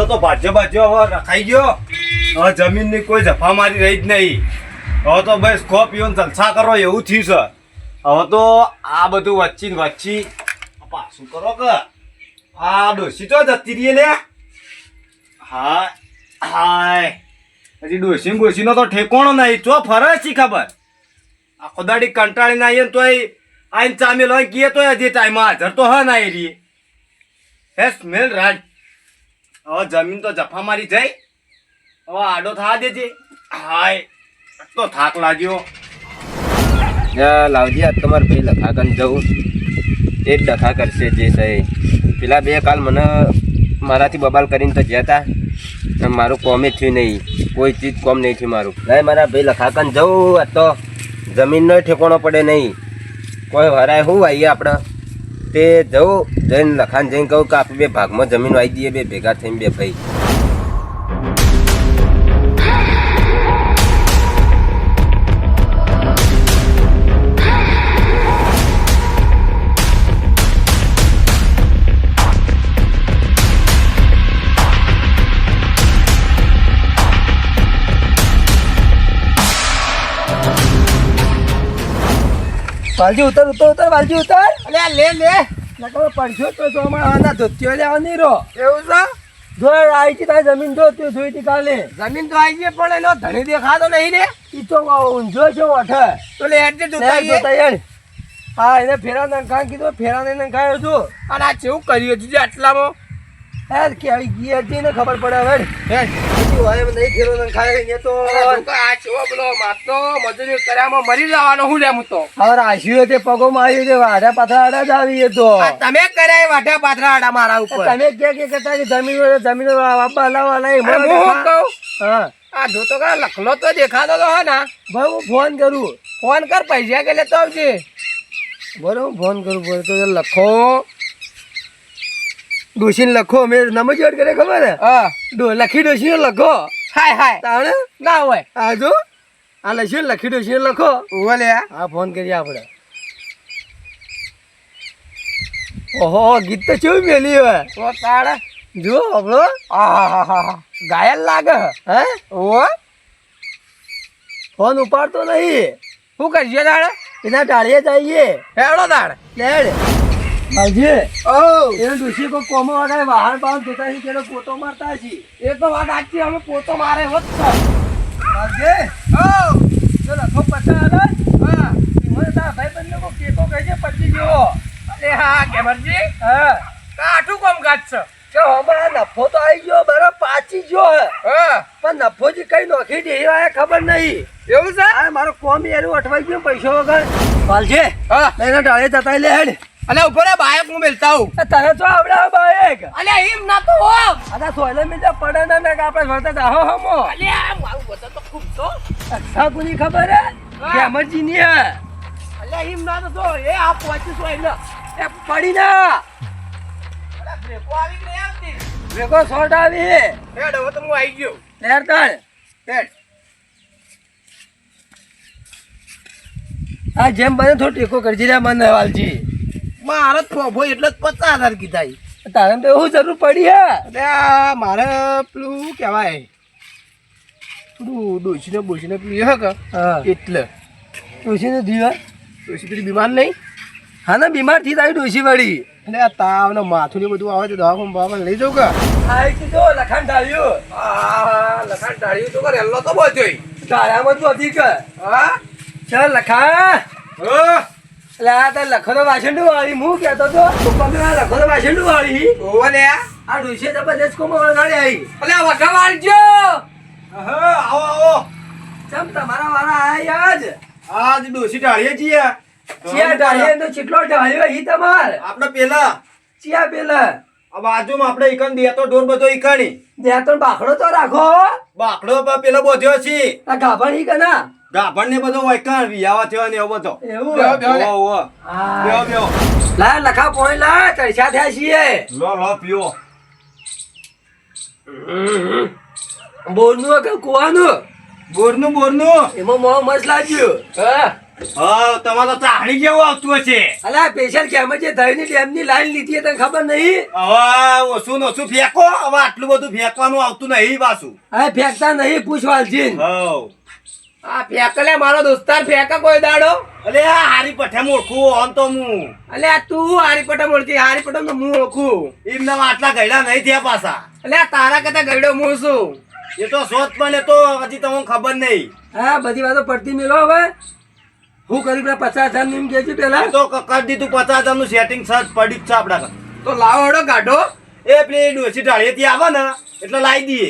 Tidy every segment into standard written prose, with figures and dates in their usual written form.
તો ભાજ્યો હવે રખાઈ ગયો. હવે જમીનની કોઈ જફા મારી રહી જ નહીં. હવે તો બસ ખો પીઓ જલસા કરો એવું થયું છે. હવે તો આ બધું વચ્ચી પાછું કરો કે આ ડોસી તો જતી રહી લે. હા હાય હજી ડોસીનો તો ઠેકોણો નહીં. ચો ફરે છે ખબર. આખો દાડી કંટાળીને આવીએ ને તોય આઈને ચામેલ હોય કીએ તોય હજી ટાઈમ હાજર તો હા ના રહી. હે સ્મેલ રાજ. હવે જમીન તો જફા મારી જાય. હવે આડો થવા દેજે. હાય તો થાક લાગ્યો. લાવજી આ તમારે ભાઈ લખા કરીને જવું એ જ લખા કરશે જે સહી. પેલા બે કાલ મને મારાથી બબાલ કરીને તો ગયા હતા. મારું કોમે થયું નહીં. કોઈ ચીજ કોમ નહીં થયું મારું. નહીં મારા ભાઈ લખા કરીને જવું. આ તો જમીનનો ઠેકોણો પડે નહીં. કોઈ હરાય શું આવીએ આપણે તે જવું જઈને લખાને જઈને કહું કે આપણે બે ભાગમાં જમીન આવી દઈએ બે ભેગા થઈને બે ભાઈ. વાલજી ઉતર વાલજી ઉતર. અલે લે નકર પડશો તો અમારા ધોતિયો લેવા નહીં રહો. એવું છે જો આવી છે તારી જમીન જો તું જોઈ હતી કાલે. જમીન તો આવી છે પણ એનો ધણી દેખાતો નહીં રે. ઈ તો ઊંઝો છે ઓઠે તો લે હેડ જોતા. હા એને ફેરા નંખા કીધું ફેરાને નંખાયો છું. અને આ કેવું કર્યું હતું આટલામાં યાર કે આવી ગઈ હતી ને ખબર પડે હવે હેડ નહીં ફેરો નંખાયો તો આ ચેવો પેલો મારતો મજૂરી કર્યામાં મરી જવાનો હું લેમ તો. હવે રાશ્યું તે પગો માર્યું તે વાઢા પાથરા આડા જ આવી તો તમે કર્યા વાઢા પાથરા આડા મારા ઉપર. તમે કે કરતા કે જમીન વાપા હલાવા લઈ હું કહું. હા આ જોતો કા લખલો તો દેખાતો તો હે ના ભાઈ હું ફોન કર પૈસા કે લેતો આવજે. બરોબર હું ફોન કરું બોલ તો લખો ડોશીને લખો મેં નમજ યાદ કરે ખબર હે. હા લખી ડોશીને લખો. હાય તાણે ના હોય આ જો આ લખી ડોશીને લખો. ઓલે હા ફોન કરીએ આપણે. ઓહો ગીત તો કેવું મેલી હોય તો તાણે જો આપણો હા ગાયલ લાગે હે. ઓ ફોન ઉપાડતો નહીં. શું કરજે તાણે એના ટાળીએ જઈએ. હેડો તાણે લેડ આવજે. એને ડોશી કોઈ કોમો વગાડે વાહન બાહન જોતા છે તેનો પોતો મારતા છે. એ તો વાત આખી અમે પોતો મારે હોત આવજે. જો લખો પચાસ હા મને તારા ભાઈ બંને કો કેકો કહેજે પચી જેવો. અરે હા કેમરજી હા કાઠું કોમ ગાછ કે હમણાં નફો તો આવી ગયો બરાબર પાછી ગયો હે પણ નફોજી કઈ નોખી દે એ ખબર નહીં. એવું છે હા મારો કોમ એનું અઠવાઈ ગયો પૈસા વગર. પાલજે હા એના ડાળે જતા લે હેડ. અલે ઉપર બાયક હું મેલતા હું તને તો આવડે બાયક. અલે એમ ના તો હો અદા સોયલે મે જે પડે ના ને આપણે વર્તા દાહો હમો. અલે આ મારું વતન તો ખૂબ તો અચ્છા કોની ખબર હે કેમરજી ની હે. અલે એમ ના તો એ આ પહોંચી સોયલે એ પડી ના. અલે બ્રેકો આવી નહીં આવતી. બ્રેકો શોર્ટ આવી હેડ હવે તો હું આવી ગયો. લેર તાળ હેડ આ જેમ બને થોડો ટેકો કરજી રે મને વાલજી. મારે ફોફો એટલે જ 50,000 કીધા. તારે તો એવું જરૂર પડી હે. અરે મારે પેલું કહેવાય પેલું ડોશીને બોશીને પેલું હે કે એટલે ડોશીને દીવા ડોશી પેલી બીમાર નહીં. હા ને બીમાર થી તારી ડોશી વળી એટલે આ તાવ ને માથું ને બધું આવે તો દવાખાને બાવા લઈ જાઉં કે આવી કીધો લખાણ ઢાળ્યું. હા લખાણ ઢાળ્યું તો કરે એલ્લો તો બહુ જોઈ ઢાળ્યામાં જ વધી કે હા ચાલ લખા. એટલે આ તાર લખો તો વાસણ વાળી હું કહેતો તો લખો તો વાસણ વાળી ઓલે આ ડોશી જબરદસ્ત કોમ વગાડી આવી. એટલે વગા વાળજો. આવો ચમ તમારા વાળા આયા જ આજ ડોસી ઢાળીએ છીએ. ચિયા ઢાળીએ તો ચીટલો ઢાળ્યો ઈ તમાર આપણે પેલા ચિયા પેલા આ બાજુમાં આપણે ઈકન દેતો ઢોર બધો ઈકણી દે તો બાખડો તો રાખો. બાકડો પેલો બોધ્યો છે આ ગાભણ ઈ કના ગાભણ ને બધો વૈકણ વિયાવા થયો ને એવો બધો. એવું બેહો લા લખા પોઈ લા તરછા થયા છીએ. લો પીઓ. બોરનું કે કુવાનું બોરનું એમાં મોં મસ્ત લાગ્યું. હા હા તમારે તો ત્રાહણી જેવું આવતું હશે. અલા સ્પેશિયલ કેમ છે ધઈની ડેમની લાઈન લીધી છે તને ખબર નહીં? હવે ઓછું ને ઓછું ફેંકો, હવે આટલું બધું ફેંકવાનું આવતું નહીં પાછું. હવે ફેંકતા નહીં પૂછવાલજી. હવ આ ફેંકલે મારો દોસ્તાર ફેંકા કોઈ દાડો. અલે આ હારી પઠે ઓળખું આમ તો હું અલે આ તું હારીપટમ ઓળખી હારીપટમ તો હું ઓળખું. એમને આટલા ગયડા નહીં થયા પાછા. અલે આ તારા કરતા ગયડો હું છું. એ તો શોધ પણ એ તો હજી તમને ખબર નહીં. હા બધી વાતો પડતી મેલો હવે. હું કરી પેલા 50,000 ની એમ કહેજો પેલા. એ તો કરી દીધું 50,000 નું સેટિંગ સર્ચ પડ્યું જ છે આપડા ઘરે. તો લાવો હડો કાઢો. એ પેલી ડોસી ઢાળીએથી આવે ને એટલે લાવી દઈએ.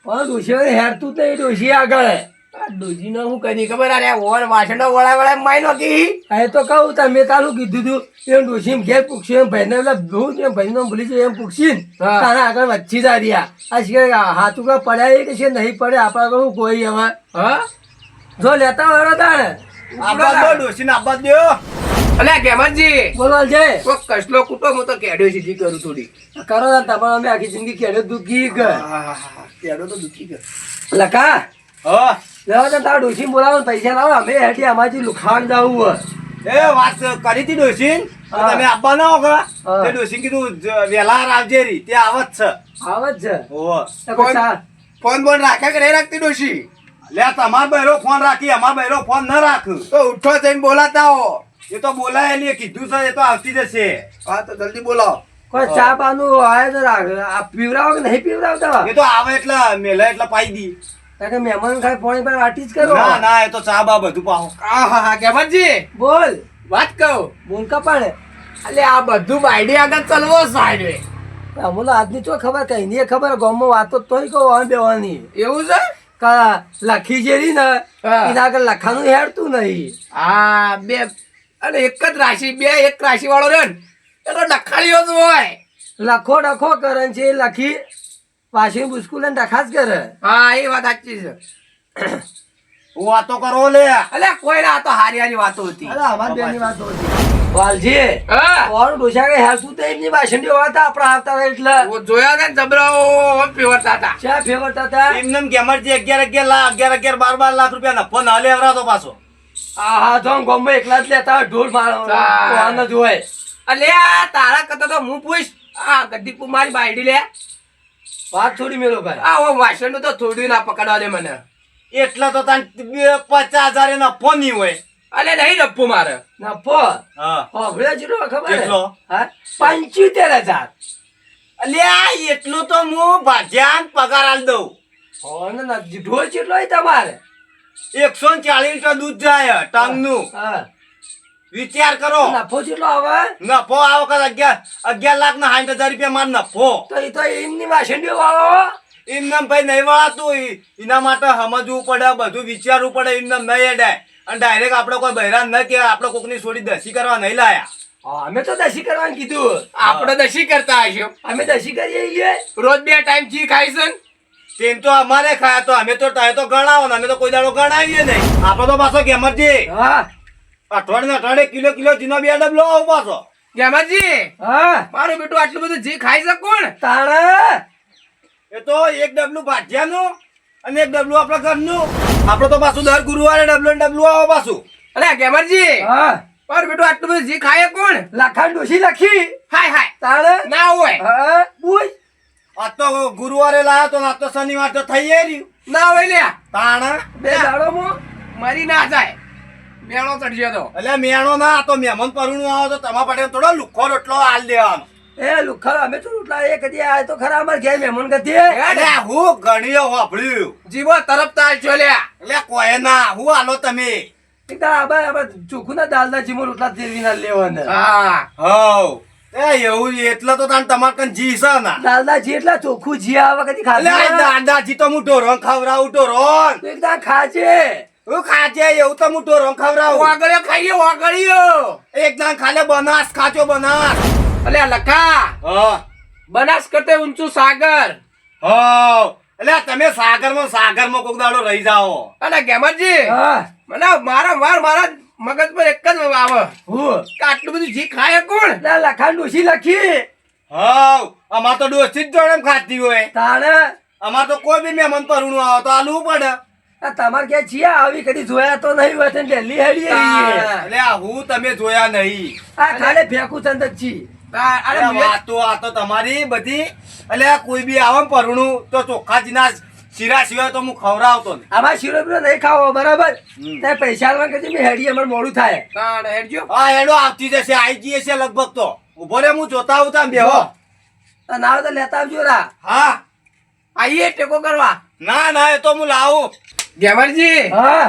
પણ ડોશી હેરતું તો એ ડોશી આગળ. આ ડોશી નો હું કરી ખબર આ ઓર વાસણો વળા માઈ નોકી. એ તો કહું તમે તારું કીધું તું એમ ડોશી એમ ઘેર પૂછ્યું એમ ભાઈને પેલા ભૂત એમ ભાઈ નો ભૂલી જાય એમ પૂછીને તારા આગળ વચ્ચી જા રહ્યા. આ શિખર હાથ ઉપર પડ્યા કે છે નહીં પડે આપણા આગળ કોઈ હવે. હા જો લેતા વળો તાણે આબાદ દો ડોસીને આબાદ દો. અલે કેમજી બોલવાલ છે કોક કસલો કુટો હું તો કેડ્યો સીધી કરું થોડી કરો ને તમારે અમે આખી જિંદગી કેડ્યો દુખી ગયો. કેડો તો દુખી ગયો. લકા હા લેવા તો તારા ડોશી બોલાવો પૈસા લાવો અમે હેઠી અમારી લુખાણ જવું. એ વાત કરી હતી ડોસીન હા. તમે આપવા ના હોગા હા. તે ડોસીન કીધું વેલા આવજે રી તે આવત છે. આવે જ છે ઓહો તો કોઈ ચા- ફોન બોન રાખ્યા કે નહીં રાખતી ડોશી? લે તમાર બહેરો ફોન રાખી અમાર બહેરો ફોન ન રાખ. તો ઉઠો જઈને બોલાતા હો. એ તો બોલાય એની કીધું છે એ તો આવતી જશે. હા તો જલ્દી બોલાવો. કોઈ ચા પાનું આવે તો રાખ. આ પીવડાવો કે નહીં પીવડાવતા? એ તો આવે એટલે મેલે એટલે પાઈ દી. કારણ કે મહેમાન ખાય પાણી પર વાટી જ કરો. ના ના એ તો ચા બા બધું પાહો. હા કેમજી બોલ વાત કહું. બોલ કપાણે એટલે આ બધું બાયડી આગળ ચલવો સાહેબ. અમુલો આજની તો ખબર કઈ નહીં ખબર ગામમાં વાતો તોય કહો હવે બેવાની એવું છે? કા લખી જેરી ને હા. એના આગળ લખાનું હેડતું નહીં. હા બે અને એક જ રાશિ બે એક રાશિ વાળો રે ને એ તો ડખાળીઓ જ હોય. લખો ડખો કરે ને છે એ લખી પાછી બુસ્કુલ ને ડખા જ કરે. હા એ વાત સાચી છે. વાતો કરો લે. અલ્યા કોઈ ના આ તો હારી હારી વાતો હતી. અરે અમાર બેની વાત હતી વાલજી હા કોણ ડોસા કે હેરતું તો એમની વાસંડી હતા આપણા આવતા હતા એટલે ઓ જોયા ને જબરાઓ પીવરતા હતા. ચા ફેવરતા હતા. એમને ગેમરજી 11 લાખ રૂપિયા નફો ના લેવરાતો પાછો. આ હા તો ગામમાં એકલા જ લેતા હોય, ઢોલ મારવાનો જ હોય. અલ્યા તારા કરતા તો હું પૂછ આ ગદ્દીપુ મારી બાયડી લે. વાત થોડી મેલો ભાઈ. આ વાસણ નું તો થોડું ના પકડવા દે મને. એટલા તો તાન 50,000 નફો નહીં હોય. અલે નહીં ડપ્પુ મારે. નફો હા હોભળ્યો છે તો ખબર હે? કેટલો? હા 75,000. અલ્યા એટલું તો હું ભાજ્યાન પગાર આલ દઉં. હોને ના ઢોલ કેટલો હોય તમારે? 140 લીટર દૂધ જાય ટંગનું. હા વિચાર કરો. નફો કેટલો આવે? નફો આ વખત 11 લાખ ના 60,000 રૂપિયા માર નફો. તો એ તો એમની વાસંડીઓ વાળો. એમને ભાઈ નહીં વળાતું. એના માટે સમજવું પડે, બધું વિચારવું પડે. એમને નહીં એડાય અને ડાયરેક્ટ આપણે કોઈ બહેરાન ન કે આપણે કોકની છોડી દસી કરવા નહીં લાયા. હા, અમે તો દસી કરવાનું કીધું. આપણે દશી કરતા હશો. અમે દસી કરીએ છીએ. રોજ 2 ટાઈમ જી ખાઈ છે ને? તેમ તો અમારે ખાયા તો અમે તો તાય તો ગણાવો ને અમે તો કોઈ દાડો ગણાવીએ નહીં. આપણે તો પાછો ગેમરજી હા અઠવાડિયે કિલો જીનો 2 ડબલો આવો પાછો. ગેમરજી હા મારું બેટું આટલું બધું જી ખાઈ છે કોણ? તાણે એ તો એક ડબલું ભાજ્યાનું અને એક ડબલું આપણા ઘરનું. આપણે તો પાછું દર ગુરુવારે ડબલું આવો પાછું. અલે ગેમરજી હા મારું બેટું આટલું બધું જી ખાય કોણ? લખાણ ડોસી લખી. હાય હાય તાણે ના હોય હા પૂછ. આજ તો ગુરુવારે લાવ્યો તો આજ તો શનિવાર તો થઈ રહ્યું. ના હોય લ્યા તાણ બે દાડોમાં મરી ના જાય મેળો ચડશે તો. એટલે મેણો ના આ તો મહેમાન પરણું આવો તો તમારા માટે થોડો લુખ્ખો રોટલો હાલ દેવાનો. એ લુખર અમે તો રોટલા એ કદી આ તો ખરા અમાર ઘેર મહેમાન ગતિ. અરે હું ઘણીઓ વાપર્યું. જીવો તરફ તાર છો લ્યા. એટલે કોઈ ના હું હાલો તમે. એકદા આબા ચોખ્ખું ના દાલના જીમો રોટલા તેરવી ના લેવાના. હા હવ એ એવું એટલે તો તાન તમાર કન જી છે ના. દાલના જી એટલા ચોખ્ખું જી આવા કદી એટલે આ ખાધું? દાદાજી તો હું ઢોરણ ખવડાવું ઢોરણ. એકદા ખાજે. હું ખાજે એવું તો હું ઢોરણ ખવડાવું. વાગળ્યો ખાઈએ વાગળ્યો. એક દાન ખાલે બનાસ ખાચો બનાસ. અલે લખા હા બનાસ કરતે ઊંચું સાગર. હવ એટલે તમે સાગરમાં કોક દાડો રહી જાઓ. અને ગેમરજી હા મને મારા મગજ પર એક જ આવે હું કે આટલું બધું જી ખાય કોણ? ના લખાણ ડોસી લખી. હવ અમાર તો ડોસી જ જોડે ખાતી હોય. તાણે અમાર તો કોઈ બી મહેમાન પરણું આવો તો આલવું પડે. આ તમારે ક્યાં છીએ આવી કદી જોયા તો નહીં હોય તો દિલ્હી હેડીએ છીએ. અલ્યા હું તમે જોયા નહીં. આ ખાલી ફેંકું ચંદ જ છીએ. અરે અલ્યા આ તો તમારી બધી. અલ્યા કોઈ બી આવે ને પરણું તો ચોખ્ખાજીના શીરા સિવાય તો હું ખવડાવતો ને. આમાં શીરો બીરો નહીં ખાવો બરાબર. હમ. તે પૈસા આલવા કદી મેં હેડીએ અમારે મોડું થાય. તાણ હેડજો. હા એનો આવતી જશે આઈ જઈએ છે લગભગ તો. ઉભો રે હું જોતા આવું તમે બેહો. આ નાવ તો લેતા આવજો રા. હા આઈએ ટેકો કરવા. ના એ તો હું લાવું. ગેમરજી હા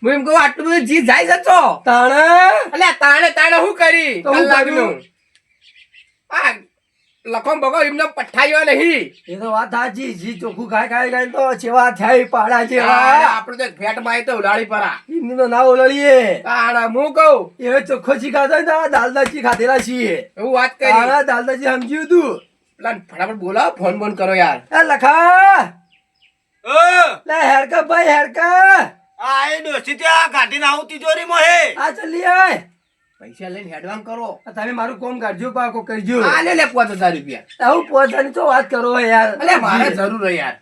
હું એમ કહું આટલું બધું જી જાય જતો. તાણે અલ્યા તાણે તાણે શું કરી તો હું કલાકનું? આ લખમ બગો એમને પઠાઈઓ નહીં. એ તો વાત સાચી. જી ચોખ્ખું ખાઈ ખાઈ તો ચેવા થાય પાડા આ જેવા. આપણે તો ભેટ માં તો ઉલાળી પરા. એમની તો ના ઓલળીએ. તાણ હું કહું એ ચોખ્ખો ચીખાતો ને તો દાલદાચી ખાધેલા છીએ. એવું વાત કરી. તારા દાલદાચી સમજ્યું તું. પેલા ફટાફટ બોલાવો ફોન બોન કરો યાર. એ લખા અ, લે હેરકા ભાઈ હેરકા. આ એ ડોસી ત્યાં કાઢીને આવું તિજોરીમાં હે. આ ચલી આય. પૈસા લઈને હેડવાન કરો. આ તમે મારું કોમ કાઢજો પાકો કરજો. આ લે 5000 રૂપિયા. આવું પોતાની તો વાત કરો યાર. અલ્યા મારે જરૂર હે યાર.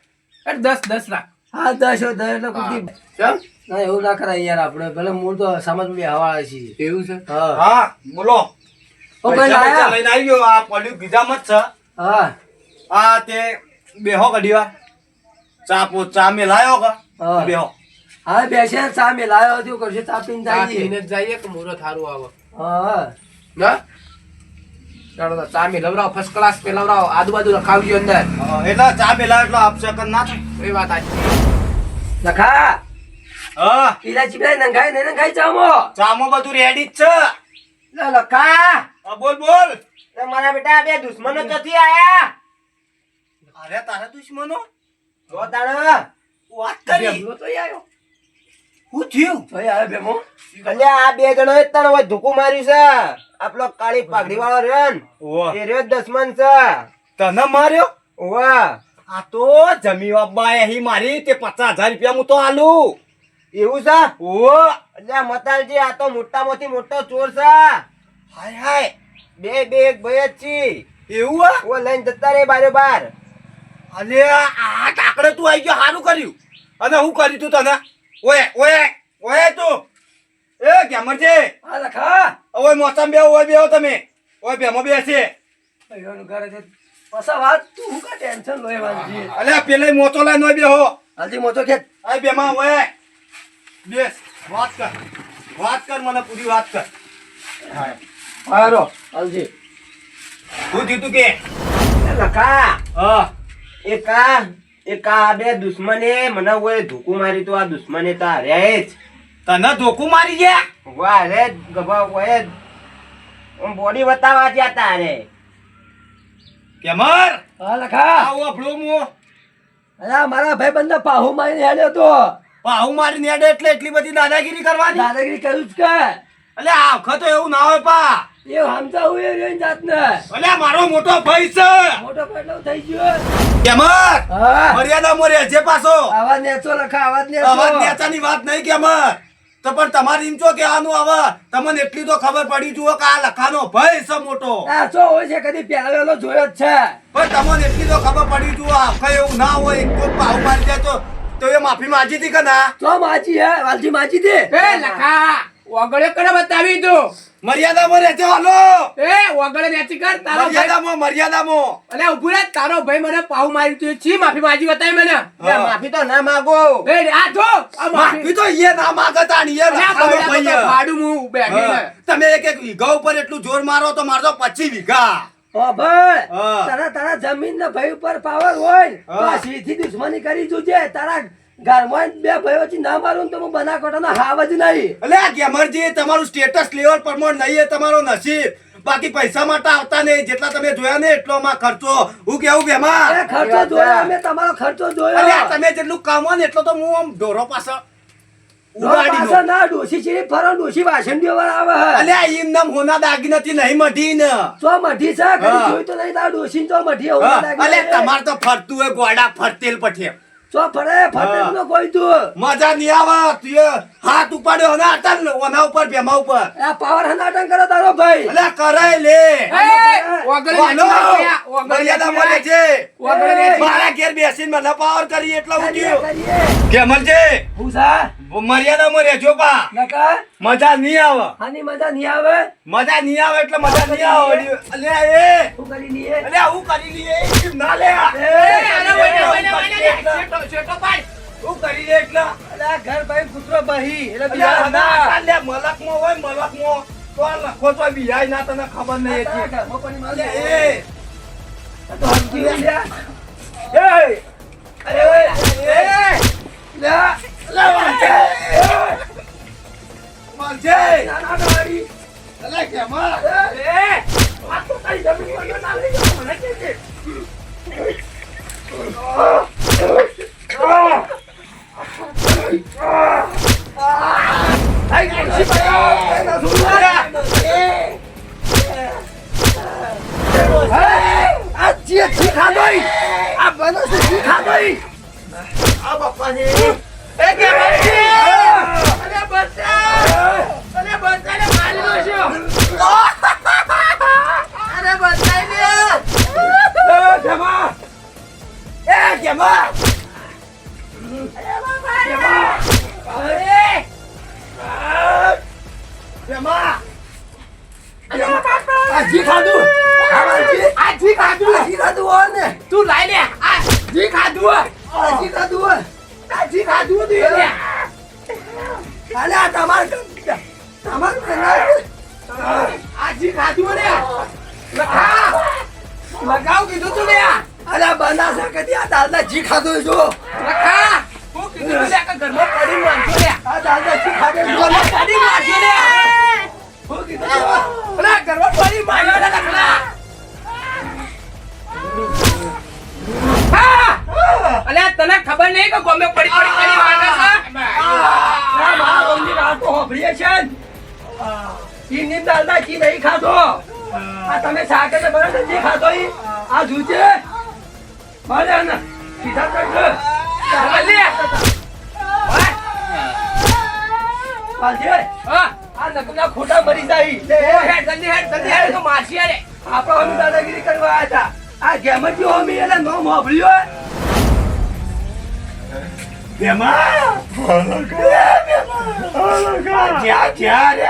અરે 10 રાખ. હા 10 એટલે કુકી. ચમ? ના એવું ના કરાય યાર આપણે. ભલે મૂળ તો સમાજમાં બે હવાળા છીએ. એવું છે. હા હા બોલો. ઓ ભાઈ પૈસા લાયા. લઈને આવી ગયો. આ પડ્યું ગીજામાં જ છે. હા આ તે બેહો ઘડી વાર. ચા મેલાયો કે હા. બેહો. હા બેસે ચા મેલાયો હતું કરશે ચા પીને ચા જઈએ. પીને જ જઈએ કે મુહૂર્ત સારું આવે. હા ના ચાલો તો ચા મેં લવરાવો ફર્સ્ટ ક્લાસ પે લવરાવો આજુબાજુ રખાવજો અંદર. એટલે ચા મેલાયો એટલે અપશકન ના થાય. એ વાત સાચી. લખા હા પીલા ચીપલા નંગાઈ નહીં નંગાઈ ચામો. ચામાં બધું રેડી જ છે. લે લખા હા, બોલ. મારા બેટા બે દુશ્મનો ક્યાંથી આયા? અરે તારા દુશ્મનો જો તાણે વાત કરી. બેગલો તો આયો. શું થયું? ભાઈ આવે બેમો. અલ્યા આ બે જણો તને હવે ધોકું માર્યું છે. આપલો કાળી પાઘડી વાળો રહ્યો ને ઓવા. એ રહ્યો દુશ્મન છે. તને માર્યો? ઓવા આ તો જમી બાબા અહીં મારી તે 50,000 રૂપિયા હું તો આલું. એવું છે? ઓ અલ્યા મતાલજી આ તો મોટામાંથી મોટો ચોર છે. હાય બે એક ભાઈ જ છી. એવું હે? ઓ લઈને જતા રે બારે બાર. અલે આ ટાકડે તું આવી ગયો સારું કર્યું. અને હું કર્યું તું તને? ઓય તું એ કેમરજે હા લખા ઓય મોસમ બેહો બેહો તમે. ઓય બેમો બેસે. ભાઈઓનું ઘર છે. પાછા વાત તું હું કા ટેન્શન લોય વાંજી. અલે પેલે મોતો લઈને ઓય બેહો. હાલજી મોટો ખેત. આય બેમાં ઓય બેસ વાત કર મને પૂરી વાત કર. હાય હારો હાલજી. હું જીતું કે એ લખા હા એક આ બે દુશ્મને મને ઓય ધોકું માર્યું તો આ દુશ્મને તો હાર્યા જ. તને ધોકું મારી ગયા? વાહ રે ગભા ઓય બોડી બતાવવા જ્યાં તારે. કેમર હા લખા આવો આપણો મો અલા મારા ભાઈ બંધ પાહુ મારીને હેડ્યો તો. પાહુ મારી નેડે એટલે એટલી બધી દાદાગીરી કરવાની? દાદાગીરી કર્યું જ કે. અલે આ વખત એવું ના હોય પા. એવું સમજાવું એ રહ્યો જાતને. અલે મારો મોટો ભાઈ છે. મોટો પેટલો થઈ ગયો. કેમર હા મર્યાદામાં રહેજે પાછો. આવાજ નેચો લખા આવાજ અવાજ નેચો. નેતાની વાત નહીં કેમર. તો પણ તમારે એમ છો કે આનું આવે તમને એટલી તો ખબર પડી જુઓ કે આ લખાનો ભાઈ છે મોટો. આ શું હોય છે કદી પહેલાવેલો જોયો જ છે. પણ તમને એટલી તો ખબર પડી જુઓ આખા એવું ના હોય એક કોક પાહુ મારી જાય તો એ માફી માંગી હતી કે ના? તો માજી હે વાલજી માજી દે. એ લખા ઓગળે કરે બતાવી તું. મર્યાદામાં રહેજે હાલો. એ ઓગળે નેચી કર તારો ભાઈ. મર્યાદામાં. અલે ઉભું રે તારો ભાઈ મને પાઉ મારી તું છી માફી માજી બતાવી મને. હા. માફી તો ના માગો. એ આ જો આ માફી તો એ ના માંગતા ને એ અલ્યા લખાનો બૈરા ભાઈ તો છે. ભાડું હું બેઠી હા. ને. તમે એક વીઘા ઉપર એટલું જોર મારો તો મારતો 25 વીઘા. ઓ ભાઈ હા. તારા જમીન ના ભાઈ ઉપર પાવર હોય તો હા. આ સીધી દુશ્મની કરી જોજે. તારા ઘરમાં બે ભાઈઓ થી ના મારું ને તો હું બનાકોટાનો હાવ જ નહીં. અલે આ ગેમરજી તમારું સ્ટેટસ લેવલ પ્રમાણે નહીં એ તમારો નસીબ. બાકી પૈસા માટે આવતા નહીં. જેટલા તમે જોયા ને એટલો માં ખર્ચો. હું કેવું એ બેમાં? ખર્ચો જોયો અમે તમારો ખર્ચો અલે જોયો. આ તમે જેટલું કામો ને એટલો તો હું આમ ઢોરો પાસે જો ઉડાડી પાછા દઉં. ના ડોશી ચીરી ફરો ડોશી વાસણ દેવા આવે હે. અલે આ એમ નામ હોના દાગીનાથી નહીં મઢી ને. તો મઢી છે કદી હા. જોઈ તો નહીં તારા ડોશી તો મઢી એવું હા. લાગે. અલે તમાર તો ફરતું હોય ગોડા ફરતેલ પઠે. ચો ફરે ફટે નો કોઈ તું મજા નહીં આવે તું એ હાથ ઉપાડ્યો ને અટલ ઓના ઉપર ભેમા ઉપર આ પાવર હનાટન કરો તારો ભાઈ અલે કરે લે ઓગળી મર્યાદા મળે છે મારા ઘેર બેસીને મને પાવર કરી એટલા ઉઠ્યું કેમલજી ભૂસા મર્યાદામાં રહેજો બા નકા મજા નહીં આવે આની મજા નહીં આવે મજા નહીં આવે એટલે મજા નહીં આવે અલે એ શું કરી લઈએ અલે હું કરી લઈએ એમ ના લે હું કરી લે એટલે અલે આ ઘર ભાઈ કૂતરો બહી એટલે અલે બીજા હના લે મલકમાં હોય મલકમાં તો આ લખો તો બિહાય ના તને ખબર નહીં હતી ઘરમાં કોની માલ અલે દે? એ તો હમકી લે લે. એ અરે ઓય એ લે લે વાંચે વાંચે ના ના ગાડી અલે કેમાં એ આ તો તારી જમીન પર ના લઈ જાવ મને કે છે આઈ ખુશી પાડો ના સુના આ જે છી ખાધોઈ આ બનો છી ખાધોઈ આ બાપાજી એ કે બચ્ચી અરે બચ્ચા અરે બચ્ચાને મારી દો છો અરે બચ્ચાને જમા એ જમા જી ખાધું જી ખાધું હોય ને તું લાઈ લે આ જી ખાધું જી ખાધું જી ખાધું તું લે અલે આ તમારું આ જી ખાધું ને લખા લગાવ કીધું તું લે અલે બના શકતી આ દાદા જી ખાધું જો લખા હું કીધું લે કે ઘરમાં પડી માંગજો લે આ દાદા જી ખાધું જો ઘરમાં પડી માંગજો લે હું કીધું અરે ઘરમાં પડી માંગ્યો લે લખલા અલે તને ખબર નહીં કે ગમે પડી માંગે છે ના મારા મમ્મી રાત તો હોભળીએ છે ચીની દાદા ચી નહીં ખાધો આ તમે શાકે તો બરાબર નથી ખાધો ઈ આ જૂજે મારે ને સીધા કરજો અલે પાજે હા આ નકલા ખોટા મરી જાય ઓ હેડ જલ્દી હેડ તો મારશી અરે આપણા અમે દાદાગીરી કરવા આવ્યા હતા આ ગેમજી હોમી એને નો હોભળ્યો કેમાં ક્યાં ક્યાં રે